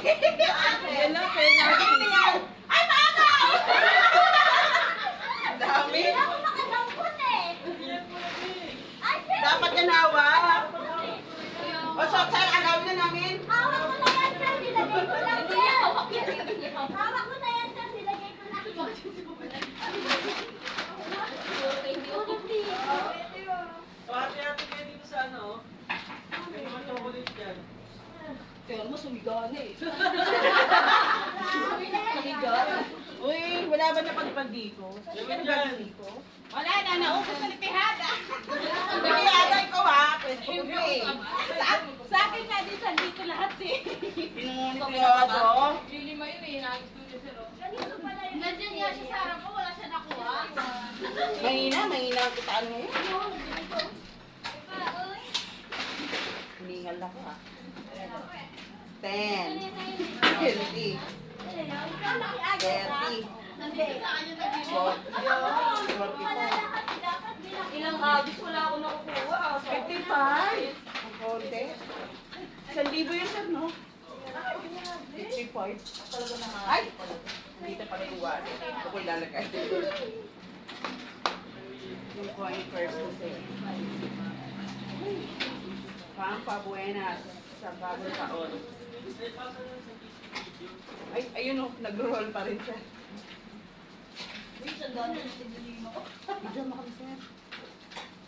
Yan lang, penalty. Ay, bakaw! Ang dami. Hindi ako makadampot eh. Ay, sir. Dapat yan hawak. O, so, saan ang gawin na namin? Hawak mo na yan, sir. Nilagay ko lang, sir. Hawak mo na yan, sir. Nilagay ko lang. O, hati-hati kayo dito sa ano, may mga chocolate yan. Pero mo sumigana eh. Uy, wala ba na pagpag dito? Saan Yung ka dyan. nagpag dito? Wala na, naubos na ni Pihada. Hindi ata ikaw ha. Pwede ko eh. Sa akin nga din, dito lahat eh. Pinungunit ko yung Really mo yun eh, nag-studio sila. Ganito pala yun. Nandiyan nga siya sa harap ko, wala siya nakuha. Mahina ang kitaan ngayon. Hiningal ako ha. 10, 20, 30, 40, 44, Ilang habits wala ako nakukuha. 55. Ang konti. 1,000 yun sir, no? 55. Talaga na nga. Ay! Hindi na pala yung wala. Ito ko ilalagay. Yung coin first kasi. Pampabuenas sa bagong taon. Ay, ayun o, nag-roll pa rin siya. Diyan mo kami sir.